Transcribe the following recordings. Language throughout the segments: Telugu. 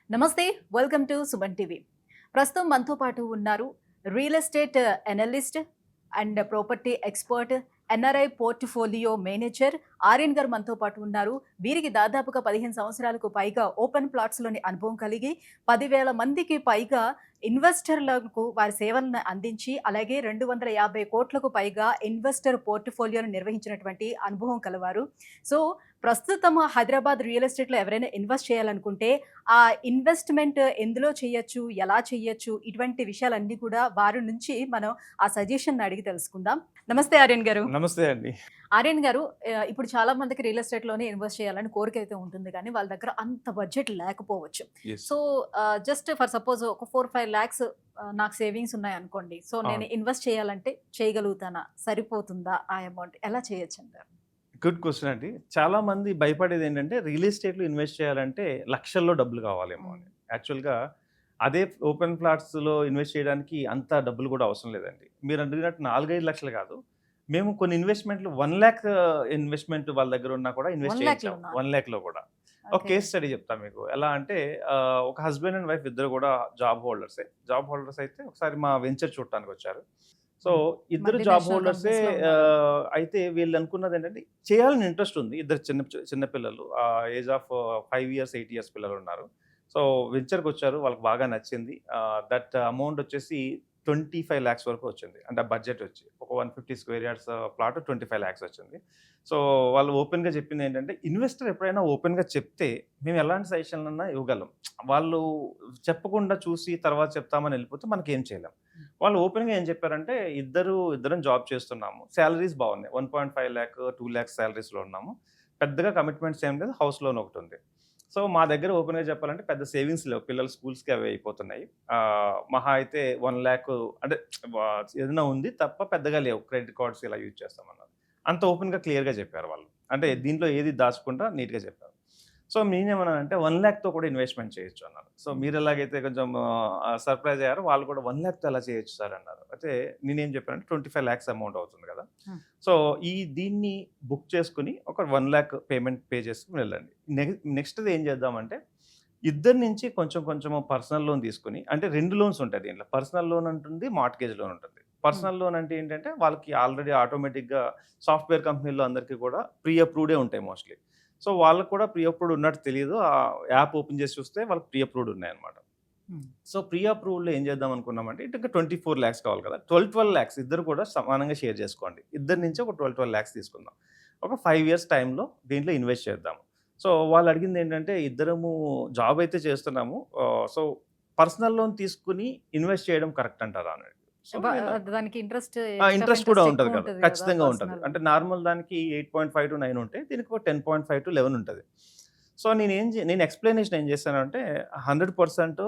నమస్తే. Welcome to Suman TV. ప్రస్తుతం మనతో పాటు ఉన్నారు real estate analyst and property expert, NRI portfolio manager Aryan గారు మనతో పాటు ఉన్నారు. వీరికి దాదాపుగా 15 సంవత్సరాలకు పైగా ఓపెన్ ప్లాట్స్‌లోని అనుభవం కలిగి 10,000 మందికి పైగా ఇన్వెస్టర్లకు వారి సేవలను అందించి, అలాగే 250 కోట్లకు పైగా ఇన్వెస్టర్ పోర్ట్ఫోలియోను నిర్వహించినటువంటి అనుభవం కలవారు. సో, ప్రస్తుతం హైదరాబాద్ రియల్ ఎస్టేట్‌లో ఎవరైనా ఇన్వెస్ట్ చేయాలనుకుంటే, ఆ ఇన్వెస్ట్‌మెంట్ ఎందులో చేయొచ్చు, ఎలా చేయొచ్చు, ఇటువంటి విషయాలన్నీ కూడా వారి నుంచి మనం ఆ సజెషన్ అడిగి తెలుసుకుందాం. నమస్తే ఆర్యన్ గారు. నమస్తే అండి. ఆర్యన్ గారు, ఇప్పుడు చాలా మందికి రియల్ ఎస్టేట్‌లోనే ఇన్వెస్ట్ చేయాలని కోరిక అయితే ఉంటుంది కానీ, వాళ్ళ దగ్గర అంత బడ్జెట్ లేకపోవచ్చు. Yes. So, just for suppose ఒక 4, 5 లాక్స్ నాకు సేవింగ్స్ ఉన్నాయనుకోండి. సో, నేను అవును. ఇన్వెస్ట్ చేయాలంటే చేయగలుగుతానా? సరిపోతుందా ఆ అమౌంట్? ఎలా చేయొచ్చంటారు? గుడ్ క్వెషన్ అండి. చాలా మంది భయపడేదేంటంటే రియల్ ఎస్టేట్‌లో ఇన్వెస్ట్ చేయాలంటే లక్షల్లో డబ్బులు కావాలేమో హ్మ్. అని. యాక్చువల్‌గా అదే ఓపెన్ ప్లాట్స్‌లో ఇన్వెస్ట్ చేయడానికి అంత డబ్బులు కూడా అవసరం లేదండి. మీరు అడిగినట్టు 4, 5 లక్షలు కాదు. మేము కొన్ని ఇన్వెస్ట్‌మెంట్‌లు 1,00,000 ఇన్వెస్ట్‌మెంట్ వాళ్ళ దగ్గర ఉన్నా కూడా ఇన్వెస్ట్ 1,00,000 చేయించాం. లోనా? 1,00,000లో కూడా. ఒక ఓకే. కేస్ స్టడీ చెప్తా మీకు. ఎలా అంటే ఒక హస్బెండ్ అండ్ వైఫ్ ఇద్దరు కూడా జాబ్ హోల్డర్సే. జాబ్ హోల్డర్స్ అయితే ఒకసారి మా వెంచర్ చూడటానికొచ్చారు. సో, హ్మ్. ఇద్దరు జాబ్ మల్టీనేషనల్ హోల్డర్సే. కంపెనీస్‌లో ఉన్నారు. అయితే వీళ్ళనుకున్నదేంటంటే చేయాలని ఇంట్రెస్ట్ ఉంది. ఇద్దరు చిన్న పిల్లలు. ఏజ్ ఆఫ్ 5 ఇయర్స్, 8 ఇయర్స్ పిల్లలున్నారు. సో, వెంచర్‌కొచ్చారు. వాళ్ళకి బాగా నచ్చింది. దట్ అమౌంట్ వచ్చేసి 25 లాక్స్ వరకు వచ్చింది. అంటే ఆ బడ్జెట్ వచ్చి. ఒక 150 స్క్వేర్ యార్డ్స్ ప్లాట్ 25 లాక్స్ వచ్చింది. సో, వాళ్ళు ఓపెన్‌గా చెప్పిందేంటంటే, ఇన్వెస్టర్ ఎప్పుడైనా ఓపెన్‌గా చెప్తే మేము ఎలాంటి సజెషన్‌లన్నా ఇవ్వగలం. వాళ్ళు చెప్పకుండా చూసి తర్వాత చెప్తామని ఎళ్ళిపోతే మనకేం చేయలేం. వాళ్ళు ఓపెన్‌గా ఏం చెప్పారంటే, ఇద్దరం జాబ్ చేస్తున్నాము. సాలరీస్ బాగున్నాయి. 1.5 లాక్, 2 లాక్స్ సాలరీస్‌లో ఉన్నాము. పెద్దగా కమిట్మెంట్స్ ఏం లేదు. హౌస్ లోన్ ఒకటుంది. సో, మా దగ్గర ఓపెన్‌గా చెప్పాలంటే పెద్ద సేవింగ్స్ లేవు. పిల్లల స్కూల్స్‌కి అవే అయిపోతున్నాయి. మహా అయితే 1 లాక్ అంటే ఏదైనా ఉంది తప్ప పెద్దగా లేవు. క్రెడిట్ కార్డ్స్ ఇలా యూజ్ చేస్తామన్నారు. అంత ఓపెన్‌గా క్లియర్‌గా చెప్పారు వాళ్ళు. అంటే హ్మ్. దీంట్లో ఏది దాచకుండా నీట్‌గా చెప్పారు. సో, నేనేమన్నానంటే 1,00,000తో కూడా ఇన్వెస్ట్‌మెంట్ చేయొచ్చు అన్నారు. సో, హ్మ్. మీరెలాగైతే కొంచెం సర్ప్రైజ్ అయ్యారో వాళ్ళు కూడా 1,00,000తో ఎలా చేయొచ్చు సార్ అన్నారు. అయితే నేనేం చెప్పానంటే 25 లాక్స్ అమౌంట్ అవుతుంది కదా! హ్మ్. సో, దీన్ని బుక్ చేసుకొని ఒక 1,00,000 పేమెంట్ పే చేసుకొని వెళ్ళండి. నెక్స్ట్‌ది ఏం చేద్దామంటే ఇద్దరి నుంచి కొంచెం కొంచెం పర్సనల్ లోన్ తీసుకొని అంటే 2 లోన్స్ ఉంటాయి దీంట్లో. పర్సనల్ లోన్ ఉంటుంది, మార్ట్‌గేజ్ లోన్ ఉంటుంది. హ్మ్. పర్సనల్ లోన్ అంటే ఏంటంటే వాళ్ళకి ఆల్రెడీ ఆటోమేటిక్‌గా సాఫ్ట్‌వేర్ కంపెనీలో అందరికీ కూడా ప్రీ అప్రూవ్డే ఉంటాయి మోస్ట్‌లీ. సో, వాళ్ళకి కూడా ప్రీ అప్రూవ్డ్ ఉన్నట్టు తెలీదు. యాప్ ఓపెన్ చేసి చూస్తే వాళ్ళకి ప్రీ అప్రూవ్డ్ ఉన్నాయన్నమాట. హ్మ్. సో, ప్రీ అప్రూవ్డ్‌లో ఏం చేద్దాం అనుకున్నామంటే ఇటు 24 లాక్స్ కావాలి కదా! 12 లాక్స్ ఇద్దరు కూడా సమానంగా షేర్ చేసుకోండి. ఇద్దరి నుంచి ఒక 12 లాక్స్ తీసుకుందాం. ఒక 5 ఇయర్స్ టైమ్‌లో దీంట్లో ఇన్వెస్ట్ చేద్దాం. సో, వాళ్ళు అడిగిందేంటంటే ఇద్దరము జాబ్ అయితే చేస్తున్నాము. సో, పర్సనల్ లోన్ తీసుకొని ఇన్వెస్ట్ చేయడం కరెక్ట్ అంటారా అని అడిగారు. సో, నేను దానికి రేట్ ఆఫ్ ఇంట్రెస్ట్ కూడా ఇంట్రెస్ట్ ఉంటది కదా! ఎక్కువుంటది గదా! ఖచ్చితంగా ఉంటది. పర్సనల్ అంటే లోన్‌కి. నార్మల్ దానికి 8.5-9 ఉంటాయి. దీనికి ఒక 10.5-11 ఉంటది. సో, నేను ఎక్స్‌ప్లనేషన్ ఏం చేశానంటే 100%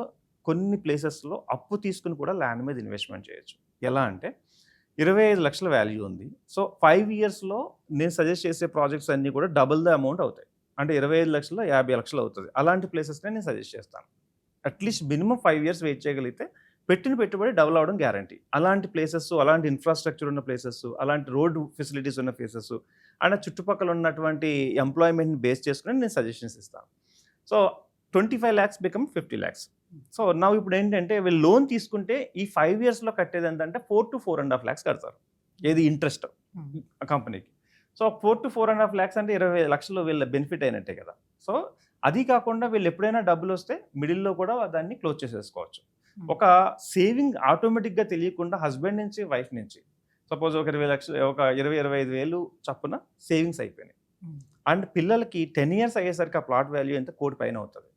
కొన్ని ప్లేసెస్‌లో అప్పు తీసుకొని కూడా ల్యాండ్ మీద ఇన్వెస్ట్‌మెంట్ చేయొచ్చు. ఎలా అంటే 25,00,000 వాల్యూ ఉంది. సో, 5 ఇయర్స్‌లో నేను సజెస్ట్ చేసే ప్రాజెక్ట్స్ అన్నీ కూడా డబుల్ ద అమౌంట్ అవుతాయి. అంటే 25,00,000 50,00,000 అవుతది. అలాంటి ప్లేసెస్‌నే నేను సజెస్ట్ చేస్తాను. అట్‌లీస్ట్ మినిమమ్ 5 ఇయర్స్ వెయిట్ చేయగలిగితే పెట్టిన పెట్టుబడి డబుల్ అవ్వడం గ్యారంటీ. అలాంటి ప్లేసెస్, అలాంటి ఇన్‌ఫ్రాస్ట్రక్చర్ ఉన్న ప్లేసెస్, అలాంటి రోడ్ ఫెసిలిటీస్ ఉన్న ప్లేసెస్ అండ్ చుట్టుపక్కల ఉన్నటువంటి ఎంప్లాయ్‌మెంట్‌ని బేస్ చేసుకొని నేను సజెషన్స్ ఇస్తాను. So, 25 lakhs become 50 lakhs. So, now ఇప్పుడేంటంటే వీళ్ళు లోన్ తీసుకుంటే ఈ 5 ఇయర్స్‌లో కట్టేదెంతంటే 4-4.5 లాక్స్ కడతారు. ఏది ఇంట్రెస్ట్ హ్మ్. కంపెనీకి. సో, 4-4.5 లాక్స్ అంటే 25,00,000 వీళ్ళ బెనిఫిట్ అయినట్టే కదా! సో, అది కాకుండా వీళ్ళెప్పుడైనా డబ్బులొస్తే మిడిల్‌లో కూడా దాన్ని క్లోజ్ చేసేసుకోవచ్చు. హ్మ్. ఒక సేవింగ్ ఆటోమేటిక్‌గా తెలియకుండా హస్బెండ్ నుంచి, వైఫ్ నుంచి సపోజ్ ఒక 20,00,000 ఒక 20, 25,000 చప్పున సేవింగ్స్ అయిపోయినాయి. హ్మ్. అండ్ పిల్లలకి 10 ఇయర్స్ అయ్యేసరికి ఆ ప్లాట్ వాల్యూ ఎంత 1,00,00,000 పైన అవుతది.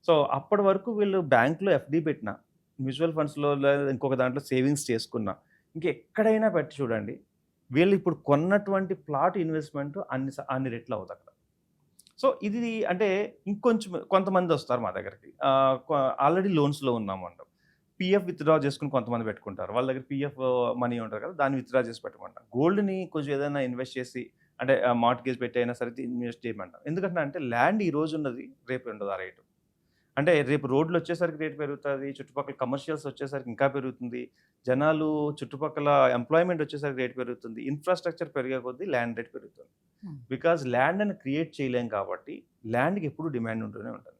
సో, అప్పటి వరకు వీళ్ళు బ్యాంక్‌లో ఎఫ్‌డి పెట్టినా, మ్యూచువల్ ఫండ్స్‌లో లేదా ఇంకొక దాంట్లో సేవింగ్స్ చేసుకున్నా, ఇంకెక్కడైనా పెట్టి చూడండి. వీళ్ళు ఇప్పుడు కొన్నటువంటి ప్లాట్ ఇన్వెస్ట్‌మెంట్ అన్ని రెట్లు అవుతక్కడ. సో, ఇది అంటే ఇంకొంచెం కొంతమందొస్తారు మా దగ్గరికి. ఆల్రెడీ లోన్స్‌లో ఉన్నామంటాం. పీఎఫ్ విత్‌డ్రా చేసుకొని కొంతమంది పెట్టుకుంటారు. వాళ్ళ దగ్గర పీఎఫ్ మనీ ఉంటది కదా! దాన్ని విత్‌డ్రా చేసి పెట్టమంటాం. గోల్డ్‌ని కొంచెం ఏదైనా ఇన్వెస్ట్ చేసి అంటే మార్ట్‌గేజ్ పెట్టి అయినా సరే ఇన్వెస్ట్ చేయమంటాం. ఎందుకంటే అంటే ల్యాండ్ ఈ రోజు ఉన్నది రేపు ఉండదు ఆ రేటు. అంటే రేపు రోడ్లొచ్చేసరికి రేట్ పెరుగుతది. చుట్టుపక్కల కమర్షియల్స్ వచ్చేసరికి ఇంకా పెరుగుతుంది. జనాలు చుట్టుపక్కల ఎంప్లాయ్‌మెంట్ వచ్చేసరికి రేట్ పెరుగుతుంది. ఇన్‌ఫ్రాస్ట్రక్చర్ పెరిగే కొద్దీ ల్యాండ్ రేట్ పెరుగుతుంది. హ్మ్. బికాజ్ ల్యాండ్‌ని క్రియేట్ చేయలేం కాబట్టి ల్యాండ్‌కి ఎప్పుడు డిమాండ్ ఉంటూనే ఉంటది.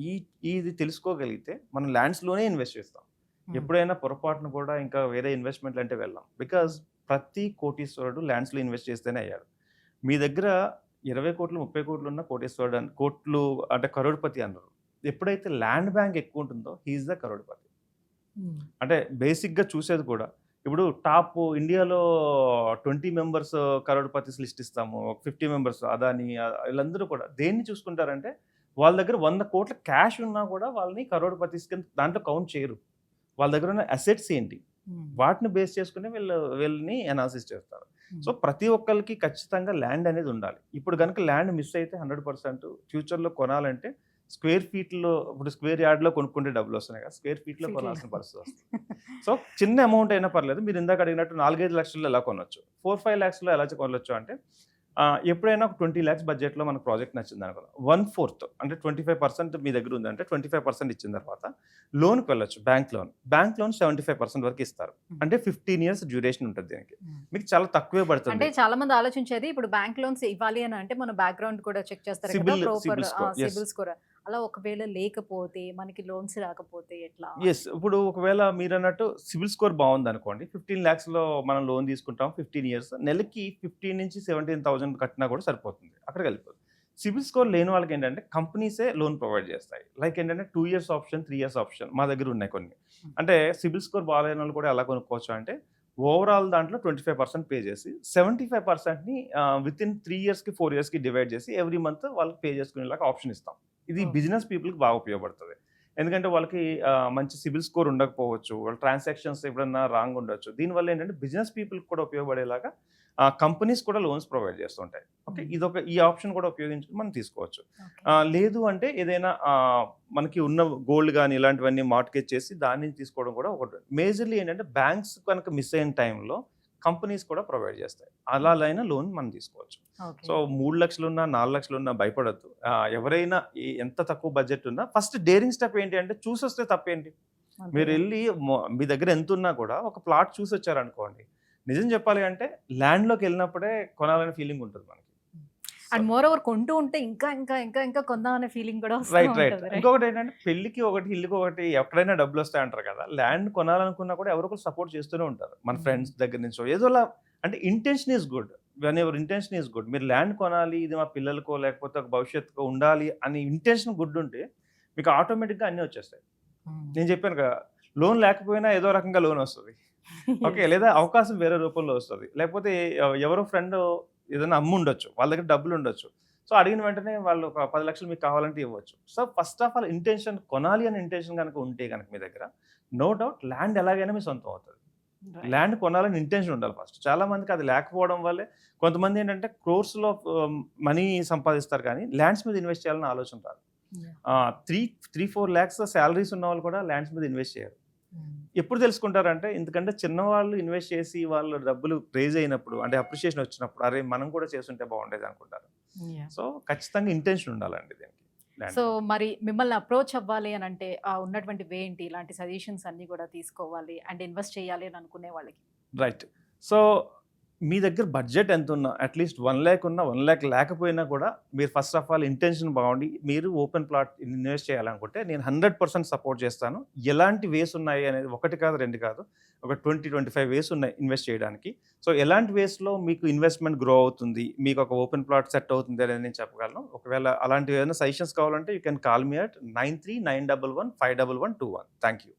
ఈ ఇది తెలుసుకోగలిగితే మనం ల్యాండ్స్లోనే ఇన్వెస్ట్ చేస్తాం. ఎప్పుడైనా పొరపాటున కూడా ఇంకా వేరే ఇన్వెస్ట్మెంట్లు అంటే వెళ్ళాం. బికాజ్ ప్రతి కోటీశ్వరుడు ల్యాండ్స్లో ఇన్వెస్ట్ చేస్తేనే అయ్యాడు. మీ దగ్గర 20 కోట్లు 30 కోట్లు ఉన్న కోటీశ్వరుడు కోట్లు అంటే కరోడ్పతి అన్నారు. ఎప్పుడైతే ల్యాండ్ బ్యాంక్ ఎక్కువ ఉంటుందో హీఈస్ ద కరోడ్పతి. అంటే బేసిక్గా చూసేది కూడా ఇప్పుడు టాప్ ఇండియాలో 20 మెంబర్స్ కరోడ్పతిస్ లిస్ట్ ఇస్తాము, 50 మెంబర్స్ అదాని వీళ్ళందరూ కూడా దేన్ని చూసుకుంటారంటే వాళ్ళ దగ్గర 100 కోట్ల క్యాష్ ఉన్నా కూడా వాళ్ళని కరోడ్పతిస్ కింద దాంట్లో కౌంట్ చేయరు. వాళ్ళ దగ్గర ఉన్న అసెట్స్ ఏంటి వాటిని బేస్ చేసుకుని వీళ్ళని అనాలిసిస్ చేస్తారు. సో ప్రతి ఒక్కరికి ఖచ్చితంగా ల్యాండ్ అనేది ఉండాలి. ఇప్పుడు కనుక ల్యాండ్ మిస్ అయితే 100% ఫ్యూచర్లో కొనాలంటే స్క్వేర్ ఫీట్లో ఇప్పుడు స్క్వేర్ యార్డ్లో కొనుక్కుంటే డబ్బులు వస్తున్నాయి కదా, స్క్వేర్ ఫీట్లో కొనాల్సిన పరిస్థితి వస్తుంది. సో చిన్న అమౌంట్ అయినా పర్లేదు, మీరు ఇందాక అడిగినట్టు 4-5 లక్షల్లో ఎలా కొనవచ్చు, 4-5 lakhsలో ఎలా కొనవచ్చు అంటే ఎప్పుడైనా ఒక 20 lakhs బడ్జెట్లో మనకు ప్రాజెక్ట్ నచ్చింది అనుకో, 1/4 అంటే 25% మీ దగ్గర ఉందంటే 25% ఇచ్చిన తర్వాత లోన్కి వెళ్ళొచ్చు. బ్యాంక్ లోన్ 75% వరకు ఇస్తారు. అంటే 15 years డ్యూరేషన్ ఉంటుంది దీనికి. మీకు చాలా తక్కువే పడుతుంది. అంటే చాలా మంది ఆలోచించేది ఇప్పుడు బ్యాంక్ లోన్స్ ఇవ్వాలి అని అంటే మన బ్యాక్గ్రౌండ్ కూడా చెక్ చేస్తారు కదా, ప్రాపర్ సిబిల్ స్కోర్. అలా ఒకవేళ లేకపోతే మనకి లోన్స్ రాకపోతే ఎట్లా? ఎస్, ఇప్పుడు ఒకవేళ మీరు అన్నట్టు సిబిల్ స్కోర్ బాగుంది అనుకోండి, 15 lakhsలో మనం లోన్ తీసుకుంటాం 15 years, నెలకి 15 నుంచి 17,000 కట్టినా కూడా సరిపోతుంది, అక్కడికి వెళ్ళిపోతుంది. సిబిల్ స్కోర్ లేని వాళ్ళకి ఏంటంటే కంపెనీసే లోన్ ప్రొవైడ్ చేస్తాయి. లైక్ ఏంటంటే 2 years ఆప్షన్, 3 years ఆప్షన్ మా దగ్గర ఉన్నాయి కొన్ని. అంటే సిబిల్ స్కోర్ బాగాలేని వాళ్ళు కూడా ఎలా కొనుక్కోవచ్చు అంటే ఓవరాల్ దాంట్లో 25% పే చేసి 75%ని వితిన్ 3 yearsకి 4 yearsకి డివైడ్ చేసి ఎవ్రీ మంత్ వాళ్ళకి పే చేసుకునేలాగా ఆప్షన్ ఇస్తాం. ఇది బిజినెస్ పీపుల్కి బాగా ఉపయోగపడుతుంది. ఎందుకంటే వాళ్ళకి మంచి సిబిల్ స్కోర్ ఉండకపోవచ్చు, వాళ్ళ ట్రాన్సాక్షన్స్ ఎప్పుడన్నా రాంగ్ ఉండొచ్చు. దీనివల్ల ఏంటంటే బిజినెస్ పీపుల్కి కూడా ఉపయోగపడేలాగా కంపెనీస్ కూడా లోన్స్ ప్రొవైడ్ చేస్తుంటాయి. ఓకే, ఈ ఆప్షన్ కూడా ఉపయోగించుకుని మనం తీసుకోవచ్చు. లేదు అంటే ఏదైనా మనకి ఉన్న గోల్డ్ కానీ ఇలాంటివన్నీ మార్ట్గేజ్ చేసి దాని నుంచి తీసుకోవడం కూడా ఒకటి. మేజర్లీ ఏంటంటే బ్యాంక్స్ కనుక మిస్ అయిన టైంలో కంపెనీస్ కూడా ప్రొవైడ్ చేస్తాయి. అలా అయినా లోన్ మనం తీసుకోవచ్చు. సో 3 లక్షలు ఉన్నా 4 లక్షలు ఉన్నా భయపడద్దు. ఎవరైనా ఎంత తక్కువ బడ్జెట్ ఉన్నా ఫస్ట్ డేరింగ్ స్టెప్ ఏంటి అంటే చూసొస్తే తప్పేంటి. మీరు వెళ్ళి మీ దగ్గర ఎంత ఉన్నా కూడా ఒక ప్లాట్ చూసి వచ్చారనుకోండి, నిజం చెప్పాలి అంటే ల్యాండ్లోకి వెళ్ళినప్పుడే కొనాలనే ఫీలింగ్ ఉంటుంది మనకి. అండ్ మోర్ ఓవర్ కొంటూ ఉంటే ఇంకా ఇంకా ఇంకా ఇంకా కొందాం అనే ఫీలింగ్ కూడా రైట్. ఇంకొకటి ఏంటంటే పెళ్లికి ఒకటి ఇల్లుకి ఒకటి ఎక్కడైనా డబ్బులు వస్తాయి అంటారు కదా, ల్యాండ్ కొనాలనుకున్నా కూడా ఎవరో ఒకరు సపోర్ట్ చేస్తూనే ఉంటారు. మన ఫ్రెండ్స్ దగ్గర నుంచో ఏదోలా అంటే intention is good. When ever intention is good. మీరు ల్యాండ్ కొనాలి, ఇది మా పిల్లలకో లేకపోతే ఒక భవిష్యత్తుకో ఉండాలి అని ఇంటెన్షన్ గుడ్ ఉంటే మీకు ఆటోమేటిక్గా అన్నీ వచ్చేస్తాయి. నేను చెప్పాను కదా, లోన్ లేకపోయినా ఏదో రకంగా లోన్ వస్తుంది. ఓకే, లేదా అవకాశం వేరే రూపంలో వస్తుంది. లేకపోతే ఎవరో ఫ్రెండ్ ఏదైనా అమ్ము ఉండొచ్చు, వాళ్ళ దగ్గర డబ్బులు ఉండొచ్చు. సో అడిగిన వెంటనే వాళ్ళు ఒక 10 లక్షలు మీకు కావాలంటే ఇవ్వచ్చు. So first of all intention, కొనాలి అనే ఇంటెన్షన్ కనుక ఉంటే కనుక మీ దగ్గర నో డౌట్ ల్యాండ్ ఎలాగైనా మీ సొంతం అవుతుంది. ల్యాండ్ కొనాలని ఇంటెన్షన్ ఉండాలి ఫస్ట్. చాలా మందికి అది లేకపోవడం వల్లే కొంతమంది ఏంటంటే క్రోర్స్లో మనీ సంపాదిస్తారు కానీ ల్యాండ్స్ మీద ఇన్వెస్ట్ చేయాలని ఆలోచన రాదు. 3-4 lakhs శాలరీస్ ఉన్న వాళ్ళు కూడా ల్యాండ్స్ మీద ఇన్వెస్ట్ చేయరు. ఎప్పుడు తెలుసుకుంటారంటే ఎందుకంటే చిన్నవాళ్ళు ఇన్వెస్ట్ చేసి వాళ్ళు డబ్బులు రేజ్ అయినప్పుడు, అంటే అప్రిషియేషన్ వచ్చినప్పుడు, అరే మనం కూడా చేస్తుంటే బాగుండేది అనుకుంటారు. సో ఖచ్చితంగా ఇంటెన్షన్ ఉండాలండి దీనికి. సో మరి మిమ్మల్ని అప్రోచ్ అవ్వాలి అని అంటే ఉన్నటువంటి వే ఏంటి? ఇలాంటి సజెషన్స్ అన్ని కూడా తీసుకోవాలి అండ్ ఇన్వెస్ట్ చేయాలి అని అనుకునే వాళ్ళకి. రైట్. సో మీ దగ్గర బడ్జెట్ ఎంత ఉన్నా, అట్లీస్ట్ 1 lakh ఉన్నా 1 lakh లేకపోయినా కూడా మీరు ఫస్ట్ ఆఫ్ ఆల్ ఇంటెన్షన్ బాగుండి మీరు ఓపెన్ ప్లాట్ ఇన్వెస్ట్ చేయాలనుకుంటే నేను 100% సపోర్ట్ చేస్తాను. ఎలాంటి వేస్ ఉన్నాయి అనేది 1 కాదు 2 కాదు, ఒక 20-25 వేస్ ఉన్నాయి ఇన్వెస్ట్ చేయడానికి. సో ఎలాంటి వేస్లో మీకు ఇన్వెస్ట్మెంట్ గ్రో అవుతుంది, మీకు ఒక ఓపెన్ ప్లాట్ సెట్ అవుతుంది అనేది నేను చెప్పగలను. ఒకవేళ అలాంటివి ఏదైనా సజెషన్స్ కావాలంటే you can call me at 9391151121. Thank you.